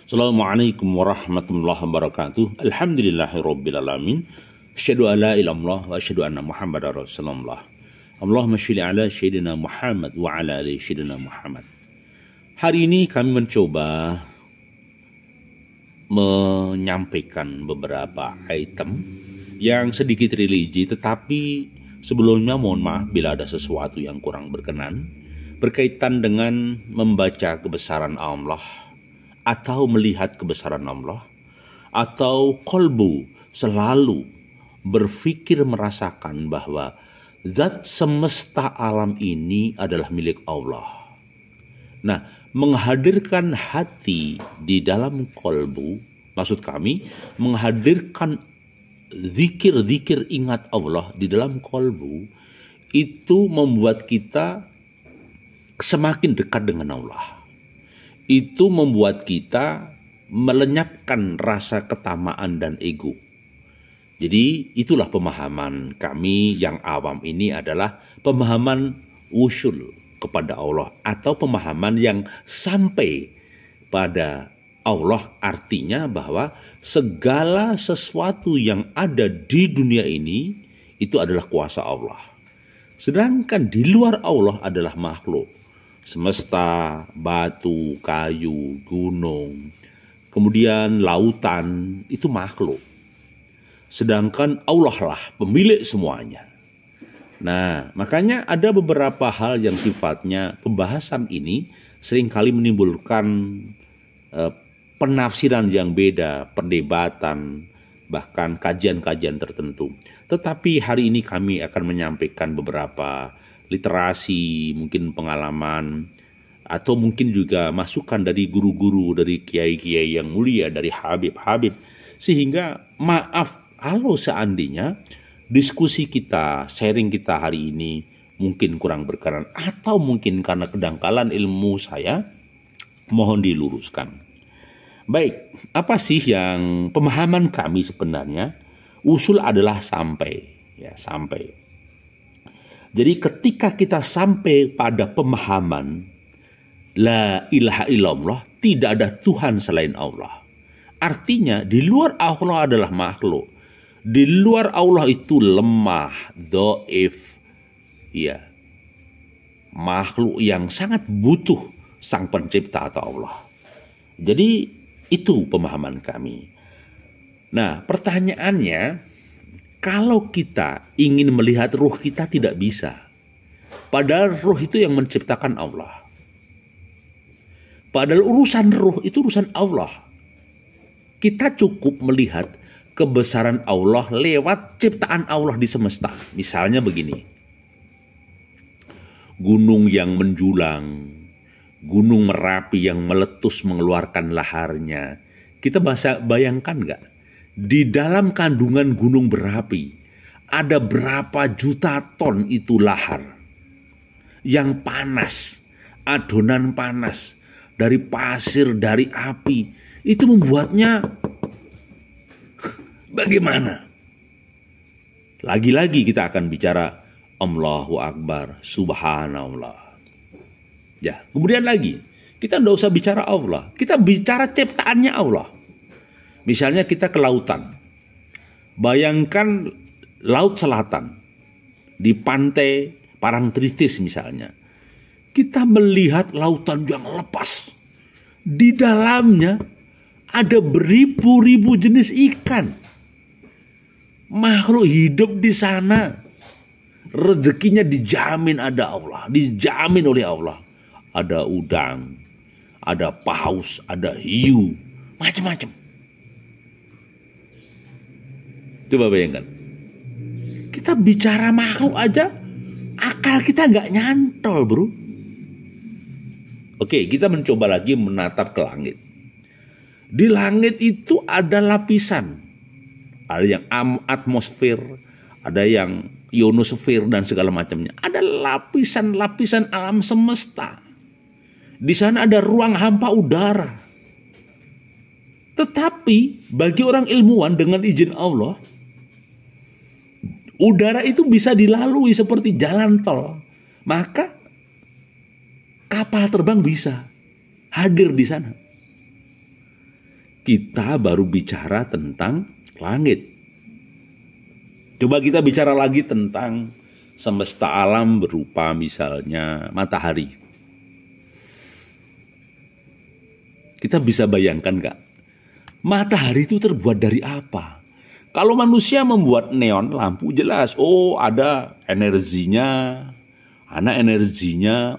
Assalamualaikum warahmatullahi wabarakatuh. Alhamdulillahirrabbilalamin. Asyhadu an la ilaha illallah wa asyhadu anna Muhammadar Rasulullah. Allahumma sholli ala sayyidina Muhammad wa ala ali sayyidina Muhammad. Hari ini kami mencoba menyampaikan beberapa item yang sedikit religi, tetapi sebelumnya mohon maaf bila ada sesuatu yang kurang berkenan berkaitan dengan membaca kebesaran Allah atau melihat kebesaran Allah, atau kolbu selalu berpikir merasakan bahwa zat semesta alam ini adalah milik Allah. Nah, menghadirkan hati di dalam kolbu, maksud kami menghadirkan zikir-zikir ingat Allah di dalam kolbu, itu membuat kita semakin dekat dengan Allah. Itu membuat kita melenyapkan rasa ketamaan dan ego. Jadi itulah pemahaman kami yang awam ini adalah pemahaman wusul kepada Allah, atau pemahaman yang sampai pada Allah, artinya bahwa segala sesuatu yang ada di dunia ini itu adalah kuasa Allah. Sedangkan di luar Allah adalah makhluk. Semesta, batu, kayu, gunung, kemudian lautan, itu makhluk. Sedangkan Allah lah pemilik semuanya. Nah, makanya ada beberapa hal yang sifatnya pembahasan ini seringkali menimbulkan penafsiran yang beda, perdebatan, bahkan kajian-kajian tertentu. Tetapi hari ini kami akan menyampaikan beberapa literasi, mungkin pengalaman, atau mungkin juga masukan dari guru-guru, dari kiai-kiai yang mulia, dari habib-habib. Sehingga maaf kalau seandainya diskusi kita, sharing kita hari ini mungkin kurang berkenan, atau mungkin karena kedangkalan ilmu saya, mohon diluruskan. Baik, apa sih yang pemahaman kami sebenarnya? Usul adalah sampai. Jadi ketika kita sampai pada pemahaman la ilaha illallah, tidak ada Tuhan selain Allah. Artinya di luar Allah adalah makhluk. Di luar Allah itu lemah, dhaif. Ya. Makhluk yang sangat butuh sang pencipta atau Allah. Jadi itu pemahaman kami. Nah, pertanyaannya, kalau kita ingin melihat ruh kita tidak bisa. Padahal ruh itu yang menciptakan Allah. Padahal urusan ruh itu urusan Allah. Kita cukup melihat kebesaran Allah lewat ciptaan Allah di semesta. Misalnya begini. Gunung yang menjulang, gunung Merapi yang meletus mengeluarkan laharnya. Kita bayangkan nggak? Di dalam kandungan gunung berapi ada berapa juta ton itu lahar yang panas, adonan panas dari pasir, dari api. Itu membuatnya bagaimana? Lagi-lagi kita akan bicara Allahu Akbar, Subhanallah. Ya, kemudian lagi kita tidak usah bicara Allah, kita bicara ciptaannya Allah. Misalnya kita ke lautan. Bayangkan laut selatan. Di pantai Parangtritis misalnya. Kita melihat lautan yang lepas. Di dalamnya ada beribu-ribu jenis ikan. Makhluk hidup di sana. Rezekinya dijamin ada Allah. Dijamin oleh Allah. Ada udang. Ada paus. Ada hiu. Macam-macam. Coba bayangkan. Kita bicara makhluk aja, akal kita nggak nyantol, bro. Oke, kita mencoba lagi menatap ke langit. Di langit itu ada lapisan. Ada yang atmosfer, ada yang ionosfer dan segala macamnya. Ada lapisan-lapisan alam semesta. Di sana ada ruang hampa udara. Tetapi bagi orang ilmuwan dengan izin Allah, udara itu bisa dilalui seperti jalan tol. Maka kapal terbang bisa hadir di sana. Kita baru bicara tentang langit. Coba kita bicara lagi tentang semesta alam berupa misalnya matahari. Kita bisa bayangkan gak? Matahari itu terbuat dari apa? Kalau manusia membuat neon lampu jelas, oh ada energinya,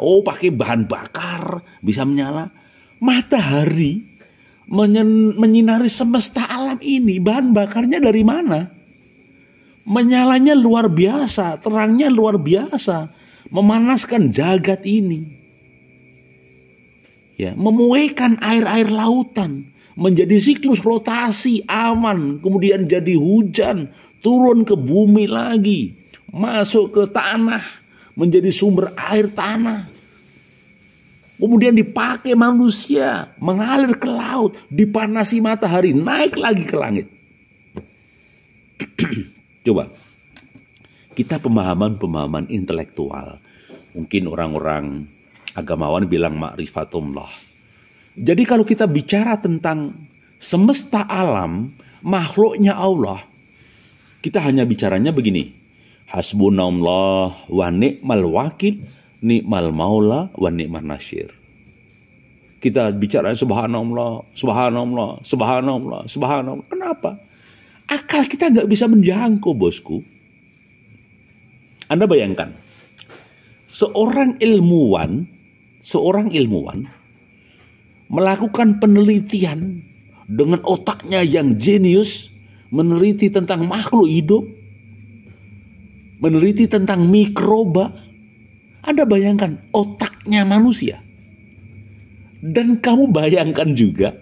oh pakai bahan bakar bisa menyala. Matahari menyinari semesta alam ini, bahan bakarnya dari mana? Menyalanya luar biasa, terangnya luar biasa, memanaskan jagat ini. Ya, memuaikan air-air lautan, menjadi siklus rotasi aman, kemudian jadi hujan, turun ke bumi lagi, masuk ke tanah, menjadi sumber air tanah. Kemudian dipakai manusia, mengalir ke laut, dipanasi matahari, naik lagi ke langit. Coba, kita pemahaman intelektual. Mungkin orang-orang agamawan bilang ma'rifatullah. Jadi kalau kita bicara tentang semesta alam, makhluknya Allah, kita hanya bicaranya begini. Hasbunallah wa ni'mal wakil, ni'mal maula wa ni'man nasyir. Kita bicara subhanallah, subhanallah, subhanallah, subhanallah. Kenapa? Akal kita nggak bisa menjangkau, bosku. Anda bayangkan, seorang ilmuwan melakukan penelitian dengan otaknya yang jenius, meneliti tentang makhluk hidup, meneliti tentang mikroba. Anda bayangkan otaknya manusia. Dan kamu bayangkan juga,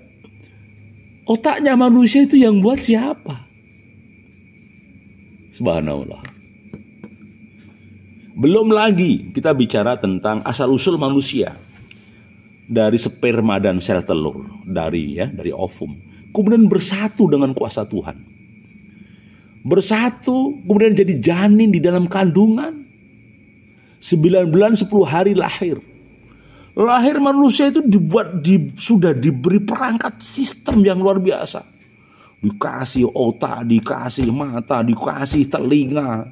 otaknya manusia itu yang buat siapa? Subhanallah. Belum lagi kita bicara tentang asal-usul manusia. Dari sperma dan sel telur, dari ovum. Kemudian bersatu dengan kuasa Tuhan. Bersatu, kemudian jadi janin di dalam kandungan. 9 bulan 10 hari lahir. Lahir manusia itu sudah diberi perangkat sistem yang luar biasa. Dikasih otak, dikasih mata, dikasih telinga,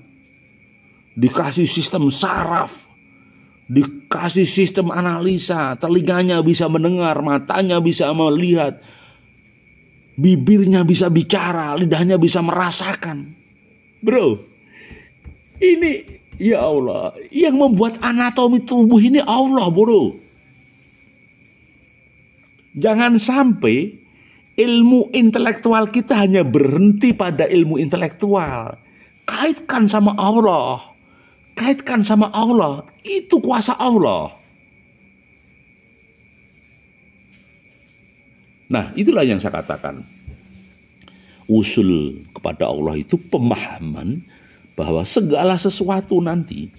dikasih sistem saraf, dikasih sistem analisa. Telinganya bisa mendengar, matanya bisa melihat, bibirnya bisa bicara, lidahnya bisa merasakan. Bro, ini ya Allah, yang membuat anatomi tubuh ini Allah, bro. Jangan sampai ilmu intelektual kita hanya berhenti pada ilmu intelektual. Kaitkan sama Allah. Kaitkan sama Allah. Itu kuasa Allah. Nah, itulah yang saya katakan. Usul kepada Allah itu pemahaman bahwa segala sesuatu nanti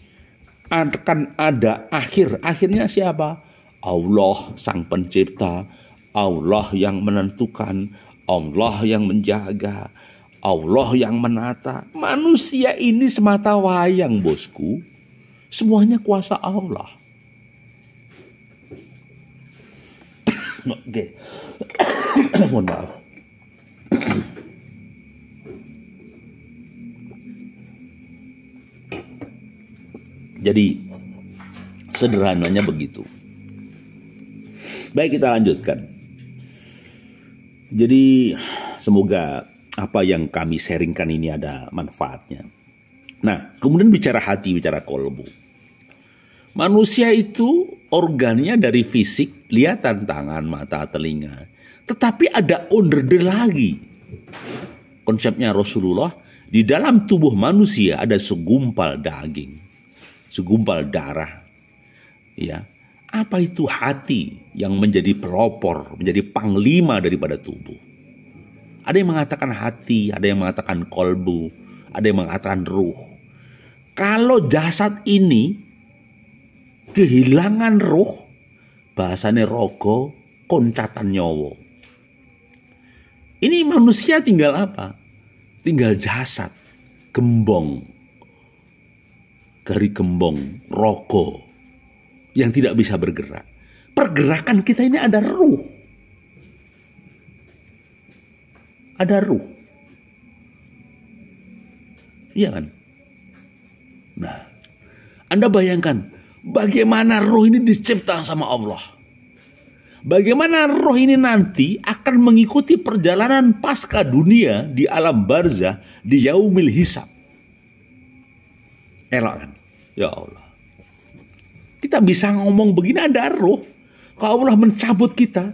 akan ada akhir. Akhirnya siapa? Allah sang pencipta, Allah yang menentukan, Allah yang menjaga, Allah yang menata. Manusia ini semata wayang, bosku. Semuanya kuasa Allah. Oke. Mohon maaf. Jadi sederhananya begitu. Baik, kita lanjutkan. Jadi semoga apa yang kami sharingkan ini ada manfaatnya. Nah, kemudian bicara hati, bicara kolbu. Manusia itu organnya dari fisik, lihatan tangan, mata, telinga. Tetapi ada underde lagi. Konsepnya Rasulullah, di dalam tubuh manusia ada segumpal daging, segumpal darah. Ya, apa itu hati yang menjadi pelopor, menjadi panglima daripada tubuh? Ada yang mengatakan hati, ada yang mengatakan kolbu, ada yang mengatakan ruh. Kalau jasad ini kehilangan ruh, bahasanya rogo, koncatan nyowo. Ini manusia tinggal apa? Tinggal jasad, gembong, gari gembong, rogo, yang tidak bisa bergerak. Pergerakan kita ini ada ruh. ada ruh. Iya kan? Nah, Anda bayangkan bagaimana roh ini dicipta sama Allah. Bagaimana roh ini nanti akan mengikuti perjalanan pasca dunia di alam barzah di yaumil hisab. Elok kan? Ya Allah. Kita bisa ngomong begini, ada roh. Kalau Allah mencabut kita,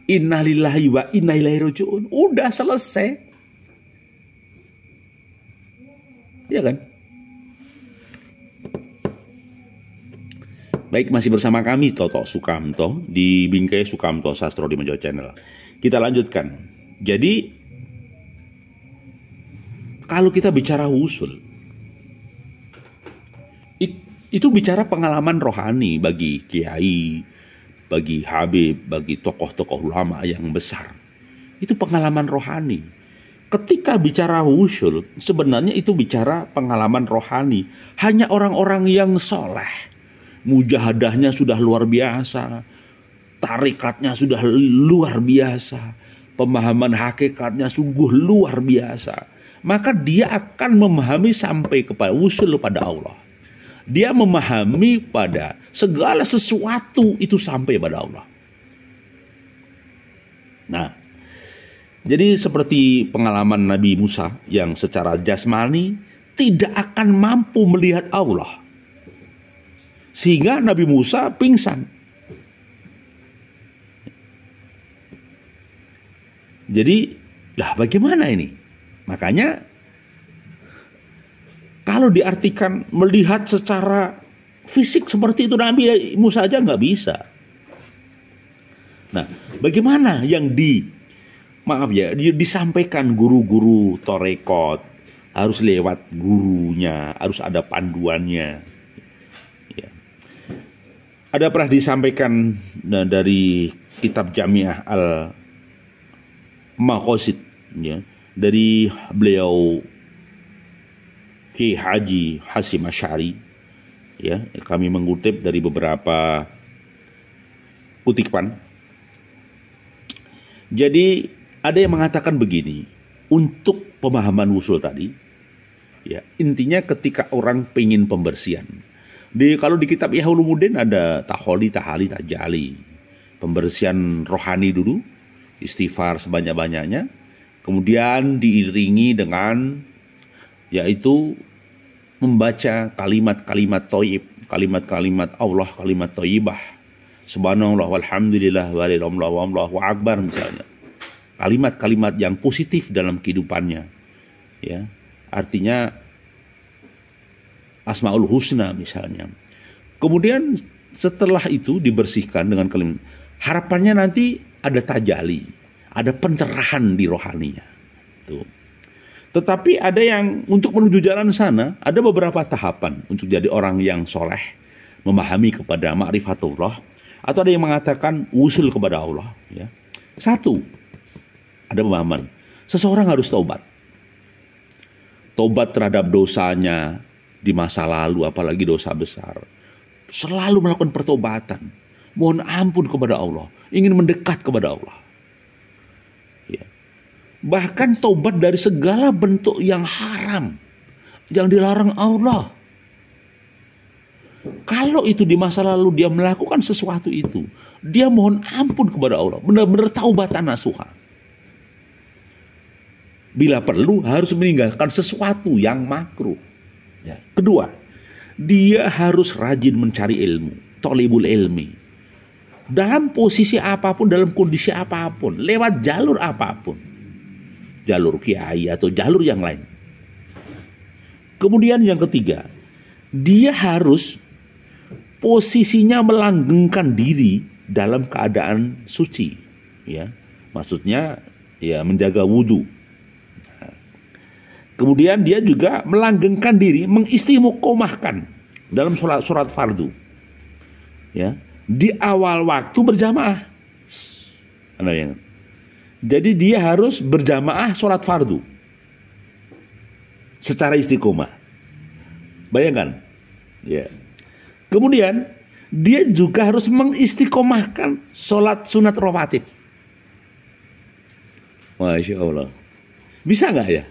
innalillahi wa inna ilaihi raji'un. Udah selesai. Ya kan? Baik, masih bersama kami Toto Sukamto di Bingkai Sukamto Sastro di Menjawab Channel. Kita lanjutkan. Jadi kalau kita bicara wusul, itu bicara pengalaman rohani bagi kiai, bagi habib, bagi tokoh-tokoh ulama yang besar. Itu pengalaman rohani. Ketika bicara wusul, sebenarnya itu bicara pengalaman rohani. Hanya orang-orang yang soleh, mujahadahnya sudah luar biasa, tarikatnya sudah luar biasa, pemahaman hakikatnya sungguh luar biasa, maka dia akan memahami sampai kepada wusul pada Allah. Dia memahami pada segala sesuatu itu sampai pada Allah. Nah, jadi seperti pengalaman Nabi Musa yang secara jasmani tidak akan mampu melihat Allah, sehingga Nabi Musa pingsan. Jadi, lah bagaimana ini? Makanya kalau diartikan melihat secara fisik seperti itu Nabi Musa aja nggak bisa. Nah, bagaimana yang disampaikan guru-guru torekot, harus lewat gurunya, harus ada panduannya. Ya. Ada pernah disampaikan dari kitab Jamiah Al-Maqasid, ya, dari beliau Ki Haji Hasyim Asy'ari, ya, kami mengutip dari beberapa kutipan. Jadi ada yang mengatakan begini, untuk pemahaman wusul tadi, ya, intinya ketika orang pengen pembersihan. Kalau di kitab Ihya Ulumuddin ada taholi, tahali, tajali, pembersihan rohani dulu, istighfar sebanyak-banyaknya, kemudian diiringi dengan yaitu membaca kalimat-kalimat thayyib, kalimat-kalimat Allah, kalimat thayyibah, subhanallah walhamdulillah wallahu akbar misalnya. Kalimat-kalimat yang positif dalam kehidupannya. Ya. Artinya Asmaul Husna misalnya. Kemudian setelah itu dibersihkan dengan kalimat, harapannya nanti ada tajali, ada pencerahan di rohaninya. Tuh. Tetapi ada yang untuk menuju jalan sana, ada beberapa tahapan untuk jadi orang yang soleh, memahami kepada ma'rifatullah, atau ada yang mengatakan wusul kepada Allah. Ya. Satu, ada pemahaman, seseorang harus taubat. Taubat terhadap dosanya di masa lalu, apalagi dosa besar. Selalu melakukan pertobatan, mohon ampun kepada Allah, ingin mendekat kepada Allah. Ya. Bahkan taubat dari segala bentuk yang haram, yang dilarang Allah. Kalau itu di masa lalu dia melakukan sesuatu itu, dia mohon ampun kepada Allah, benar-benar taubatan nasuha. Bila perlu harus meninggalkan sesuatu yang makruh. Ya. Kedua, dia harus rajin mencari ilmu, thalibul ilmi. Dalam posisi apapun, dalam kondisi apapun, lewat jalur apapun. Jalur kiai atau jalur yang lain. Kemudian yang ketiga, dia harus posisinya melanggengkan diri dalam keadaan suci, ya, maksudnya ya menjaga wudhu. Kemudian dia juga melanggengkan diri, mengistiqomahkan dalam sholat fardu, ya, di awal waktu berjamaah. Jadi dia harus berjamaah sholat fardu secara istiqomah. Bayangkan, ya. Kemudian dia juga harus mengistiqomahkan sholat sunat rawatib. Masya Allah. Bisa nggak ya?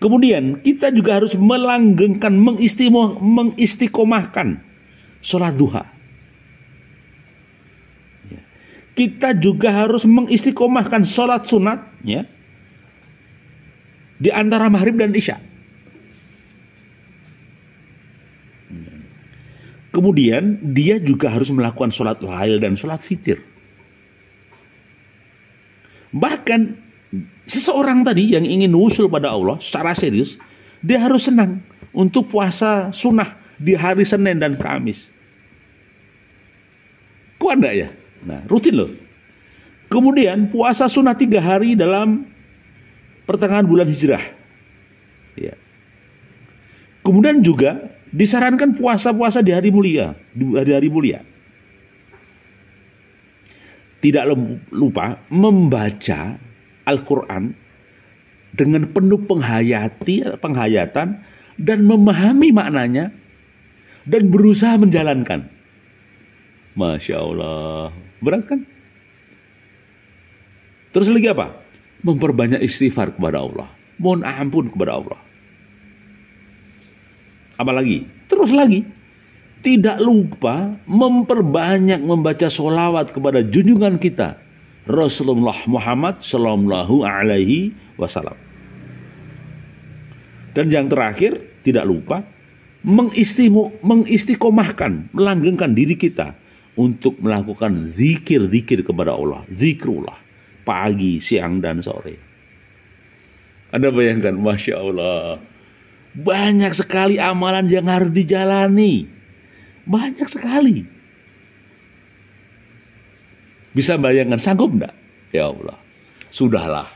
Kemudian kita juga harus melanggengkan, mengistiqomahkan sholat duha. Ya. Kita juga harus mengistiqomahkan sholat sunat, ya, di antara maghrib dan isya. Kemudian dia juga harus melakukan sholat lail dan sholat fitir. Bahkan seseorang tadi yang ingin wusul pada Allah secara serius, dia harus senang untuk puasa sunnah di hari Senin dan Kamis. Kok ada ya? Nah, rutin loh. Kemudian puasa sunnah 3 hari dalam pertengahan bulan Hijrah. Ya. Kemudian juga disarankan puasa-puasa di hari mulia, Tidak lupa membaca Al-Quran dengan penuh penghayatan dan memahami maknanya dan berusaha menjalankan. Masya Allah, berat kan? Terus lagi apa? Memperbanyak istighfar kepada Allah, mohon ampun kepada Allah. Apalagi? Terus lagi, tidak lupa memperbanyak membaca sholawat kepada junjungan kita Rasulullah Muhammad Sallallahu Alaihi Wasallam. Dan yang terakhir, tidak lupa mengistiqomahkan, melanggengkan diri kita untuk melakukan zikir-zikir kepada Allah, zikrullah pagi, siang, dan sore. Anda bayangkan, Masya Allah, banyak sekali amalan yang harus dijalani. Banyak sekali. Bisa bayangkan, sanggup enggak? Ya Allah, sudahlah.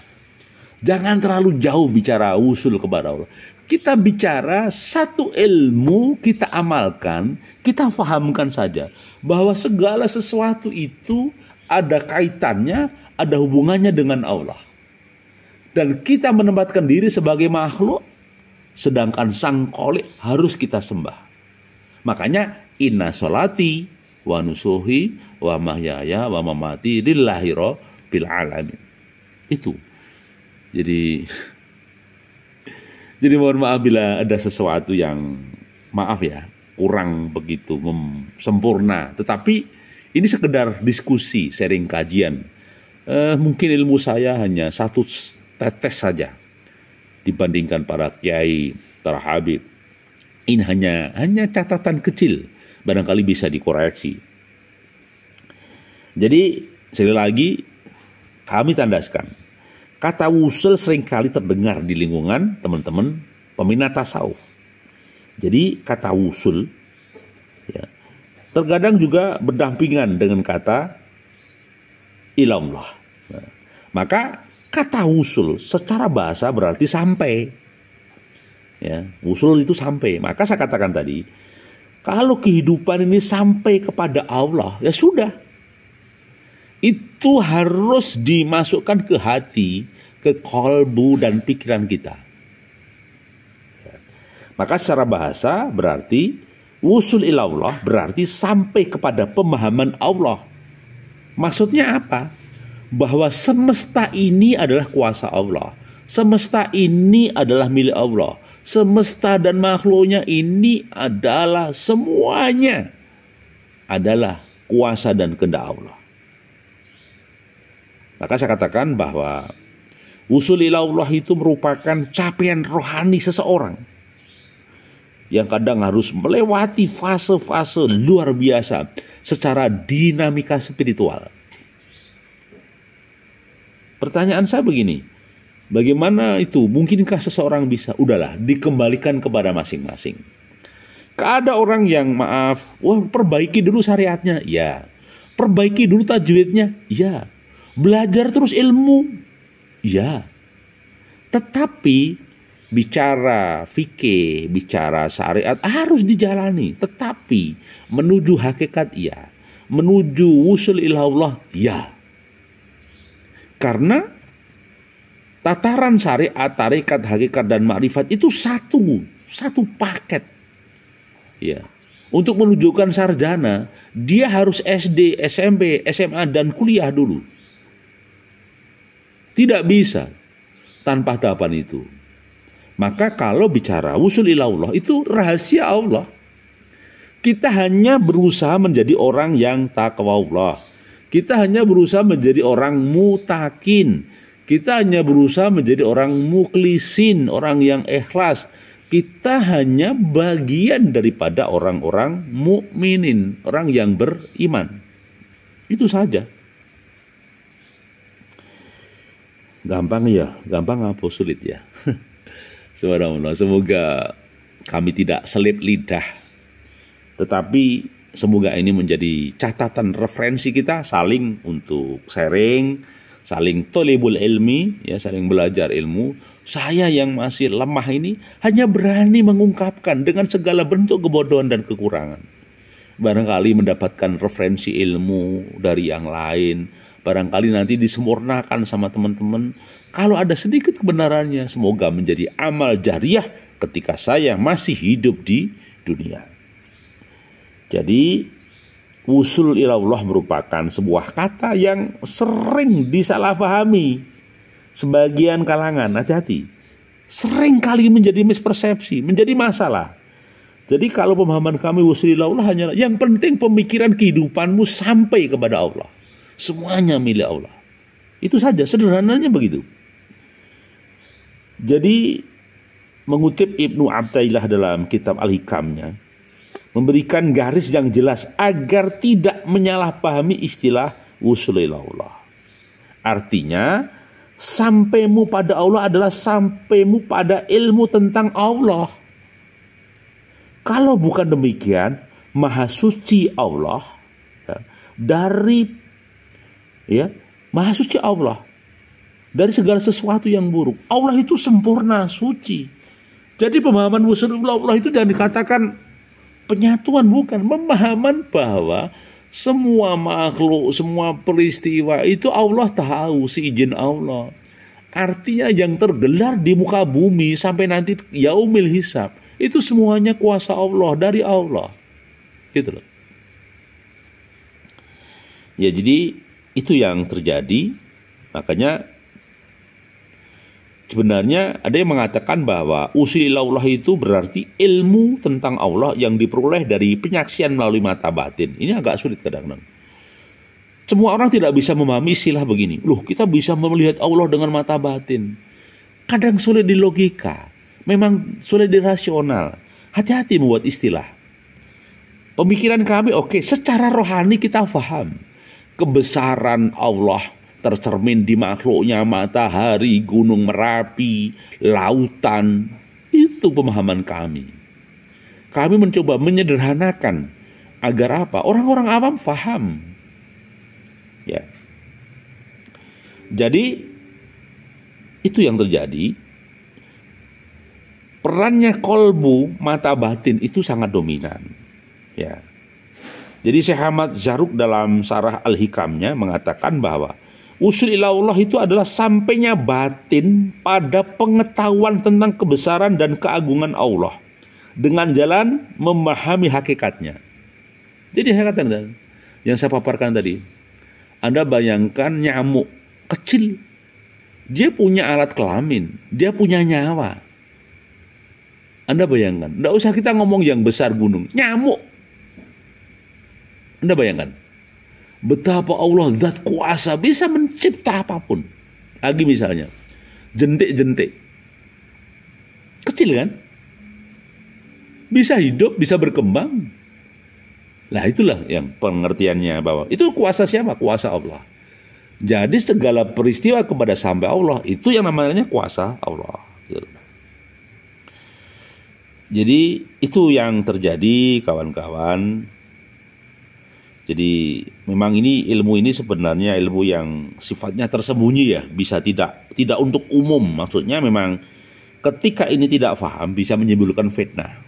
Jangan terlalu jauh bicara usul kepada Allah. Kita bicara satu ilmu, kita amalkan, kita fahamkan saja bahwa segala sesuatu itu ada kaitannya, ada hubungannya dengan Allah. Dan kita menempatkan diri sebagai makhluk, sedangkan sang Khalik harus kita sembah. Makanya inna sholati wa nusuhi wa mahyaya wa mamati lillahi rabbil alamin. Itu. Jadi mohon maaf bila ada sesuatu yang kurang begitu sempurna. Tetapi ini sekedar diskusi, sharing kajian. Mungkin ilmu saya hanya 1 tetes saja dibandingkan para kiai, para habib. Ini hanya catatan kecil, barangkali bisa dikoreksi. Jadi sekali lagi kami tandaskan, kata wusul seringkali terdengar di lingkungan teman-teman peminat tasawuf. Jadi kata wusul ya, terkadang juga berdampingan dengan kata ilallah. Nah, maka kata wusul secara bahasa berarti sampai. Ya, wusul itu sampai. Maka saya katakan tadi, kalau kehidupan ini sampai kepada Allah, ya sudah. Itu harus dimasukkan ke hati, ke kolbu dan pikiran kita. Ya. Maka secara bahasa berarti wusul ilallah berarti sampai kepada pemahaman Allah. Maksudnya apa? Bahwa semesta ini adalah kuasa Allah. Semesta ini adalah milik Allah. Semesta dan makhluknya ini adalah semuanya adalah kuasa dan kehendak Allah. Maka saya katakan bahwa wusul ilallah itu merupakan capaian rohani seseorang yang kadang harus melewati fase-fase luar biasa secara dinamika spiritual. Pertanyaan saya begini, bagaimana itu? Mungkinkah seseorang bisa? Udahlah, dikembalikan kepada masing-masing. Ada orang yang perbaiki dulu syariatnya, ya. Perbaiki dulu tajwidnya, ya. Belajar terus ilmu, ya. Tetapi bicara fikih, bicara syariat harus dijalani. Tetapi menuju hakikat, ya. Menuju wusul ilallah, ya. Karena tataran syariat, tarekat, hakikat, dan makrifat itu satu paket. Ya. Untuk menunjukkan sarjana, dia harus SD, SMP, SMA, dan kuliah dulu. Tidak bisa tanpa tahapan itu. Maka kalau bicara wusul ilallah itu rahasia Allah. Kita hanya berusaha menjadi orang yang takwa Allah. Kita hanya berusaha menjadi orang mutakin. Kita hanya berusaha menjadi orang mukhlisin, orang yang ikhlas. Kita hanya bagian daripada orang-orang mukminin, orang yang beriman. Itu saja. Gampang ya, gampang apa sulit ya? Subhanallah, semoga kami tidak selip lidah. Tetapi semoga ini menjadi catatan referensi kita saling untuk sharing, saling tolibul ilmi, ya, saling belajar ilmu. Saya yang masih lemah ini hanya berani mengungkapkan dengan segala bentuk kebodohan dan kekurangan. Barangkali mendapatkan referensi ilmu dari yang lain, barangkali nanti disempurnakan sama teman-teman. Kalau ada sedikit kebenarannya, semoga menjadi amal jariah ketika saya masih hidup di dunia. Jadi wusul ilallah merupakan sebuah kata yang sering disalahpahami sebagian kalangan. Hati-hati, sering kali menjadi mispersepsi, menjadi masalah. Jadi kalau pemahaman kami wusul ilallah hanyalah yang penting pemikiran kehidupanmu sampai kepada Allah, semuanya milik Allah. Itu saja, sederhananya begitu. Jadi mengutip Ibnu Athaillah dalam kitab Al-Hikamnya, memberikan garis yang jelas agar tidak menyalahpahami istilah wusul ilallah. Artinya, sampaimu pada Allah adalah sampaimu pada ilmu tentang Allah. Kalau bukan demikian, Maha Suci Allah, ya, Maha Suci Allah dari segala sesuatu yang buruk. Allah itu sempurna, suci. Jadi pemahaman wusul ilallah itu jangan dikatakan penyatuan, bukan. Pemahaman bahwa semua makhluk, semua peristiwa itu Allah tahu, seizin Allah. Artinya yang tergelar di muka bumi sampai nanti yaumil hisab, itu semuanya kuasa Allah, dari Allah. Gitu loh. Ya, jadi itu yang terjadi. Makanya sebenarnya ada yang mengatakan bahwa usul ilallah itu berarti ilmu tentang Allah yang diperoleh dari penyaksian melalui mata batin. Ini agak sulit kadang-kadang. Semua orang tidak bisa memahami istilah begini. Loh, kita bisa melihat Allah dengan mata batin. Kadang sulit di logika. Memang sulit di rasional. Hati-hati membuat istilah. Pemikiran kami oke, secara rohani kita paham. Kebesaran Allah tercermin di makhluknya, matahari, gunung Merapi, lautan. Itu pemahaman kami. Kami mencoba menyederhanakan agar apa? Orang-orang awam paham. Ya. Jadi itu yang terjadi. Perannya kolbu, mata batin itu sangat dominan. Ya. Jadi Syekh Ahmad Zarruq dalam Syarah Al-Hikamnya mengatakan bahwa usul ilallah itu adalah sampainya batin pada pengetahuan tentang kebesaran dan keagungan Allah dengan jalan memahami hakikatnya. Jadi saya katakan yang saya paparkan tadi, Anda bayangkan nyamuk kecil, dia punya alat kelamin, dia punya nyawa. Anda bayangkan, tidak usah kita ngomong yang besar gunung, nyamuk. Anda bayangkan betapa Allah zat kuasa bisa mencipta apapun. Lagi misalnya jentik-jentik kecil kan, bisa hidup, bisa berkembang. Nah itulah yang pengertiannya bahwa itu kuasa siapa? Kuasa Allah. Jadi segala peristiwa kepada sampai Allah itu yang namanya kuasa Allah. Jadi itu yang terjadi kawan-kawan. Jadi memang ilmu ini sebenarnya ilmu yang sifatnya tersembunyi ya, bisa tidak untuk umum. Maksudnya memang ketika ini tidak paham bisa menimbulkan fitnah.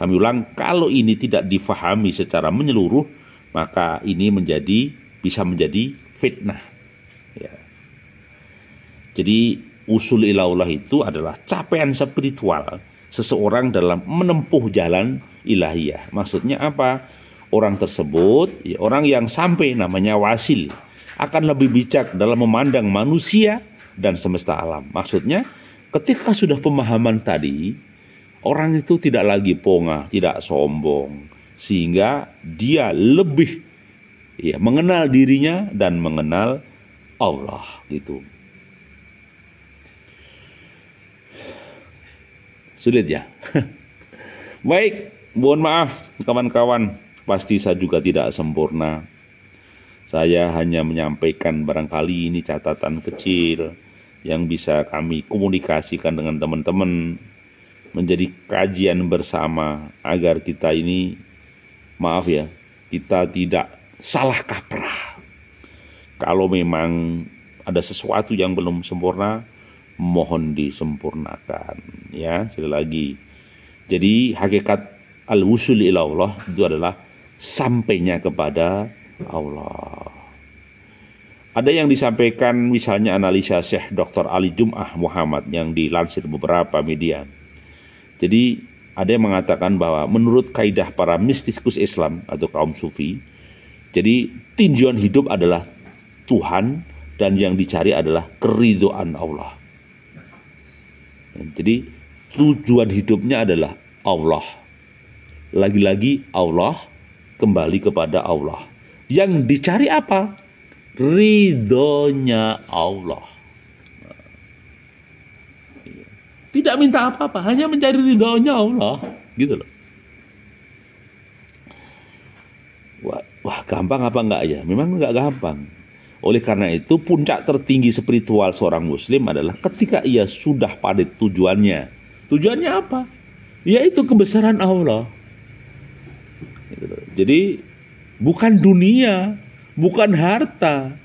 Kami ulang, kalau ini tidak difahami secara menyeluruh, maka ini bisa menjadi fitnah. Ya. Jadi usul ilallah itu adalah capaian spiritual seseorang dalam menempuh jalan ilahiyah. Maksudnya apa? Orang tersebut, ya, orang yang sampai namanya wasil, akan lebih bijak dalam memandang manusia, dan semesta alam. Maksudnya ketika sudah pemahaman tadi, orang itu tidak lagi pongah, tidak sombong, sehingga dia lebih mengenal dirinya dan mengenal Allah gitu. Sulit ya? Baik, mohon maaf kawan-kawan, pasti saya juga tidak sempurna. Saya hanya menyampaikan barangkali ini catatan kecil yang bisa kami komunikasikan dengan teman-teman, menjadi kajian bersama agar kita ini, maaf ya, kita tidak salah kaprah. Kalau memang ada sesuatu yang belum sempurna, mohon disempurnakan ya. Sekali lagi, jadi hakikat al-wusul ila Allah itu adalah sampainya kepada Allah. Ada yang disampaikan misalnya analisa Syekh Dr. Ali Jum'ah Muhammad yang dilansir beberapa media. Jadi ada yang mengatakan bahwa menurut kaidah para mistiskus Islam atau kaum sufi, jadi tinjauan hidup adalah Tuhan dan yang dicari adalah keridhaan Allah. Jadi tujuan hidupnya adalah Allah. Lagi-lagi Allah, kembali kepada Allah. Yang dicari apa? Ridhonya Allah. Tidak minta apa-apa, hanya mencari ridhonya Allah, gitu loh. Wah, gampang apa enggak ya? Memang enggak gampang. Oleh karena itu, puncak tertinggi spiritual seorang muslim adalah ketika ia sudah pada tujuannya. Tujuannya apa? Yaitu kebesaran Allah. Jadi bukan dunia, bukan harta,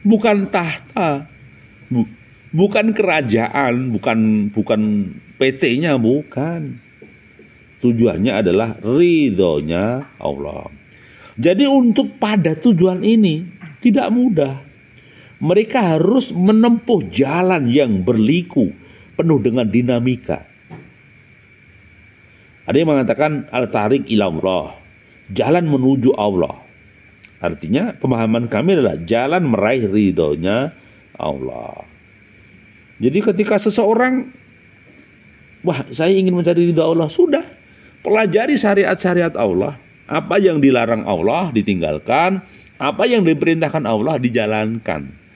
bukan tahta, bukan kerajaan, bukan PT-nya, bukan. Tujuannya adalah ridhonya Allah. Jadi untuk pada tujuan ini tidak mudah. Mereka harus menempuh jalan yang berliku, penuh dengan dinamika. Ada yang mengatakan al-tariq ila Allah, jalan menuju Allah. Artinya pemahaman kami adalah jalan meraih ridhonya Allah. Jadi ketika seseorang, saya ingin mencari ridho Allah, sudah pelajari syariat-syariat Allah. Apa yang dilarang Allah ditinggalkan, apa yang diperintahkan Allah dijalankan.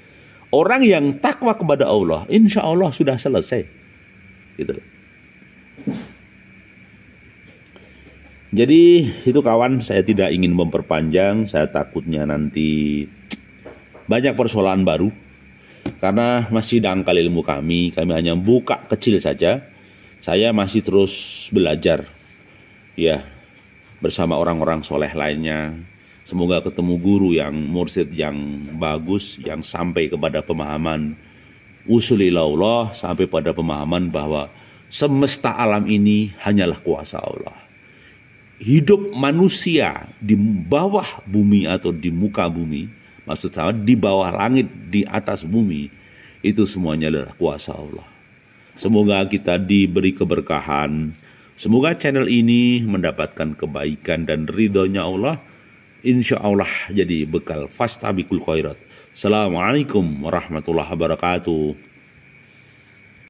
Orang yang takwa kepada Allah, insya Allah sudah selesai. Gitu. Jadi itu kawan, saya tidak ingin memperpanjang, saya takutnya nanti banyak persoalan baru. Karena masih dangkal ilmu kami hanya buka kecil saja. Saya masih terus belajar ya bersama orang-orang soleh lainnya. Semoga ketemu guru yang mursyid yang bagus, yang sampai kepada pemahaman usul ila Allah, sampai pada pemahaman bahwa semesta alam ini hanyalah kuasa Allah. Hidup manusia di bawah bumi atau di muka bumi, maksud saya di bawah langit, di atas bumi, itu semuanya adalah kuasa Allah. Semoga kita diberi keberkahan. Semoga channel ini mendapatkan kebaikan dan ridhonya Allah. Insya Allah jadi bekal fastabiqul khairat. Assalamualaikum warahmatullahi wabarakatuh.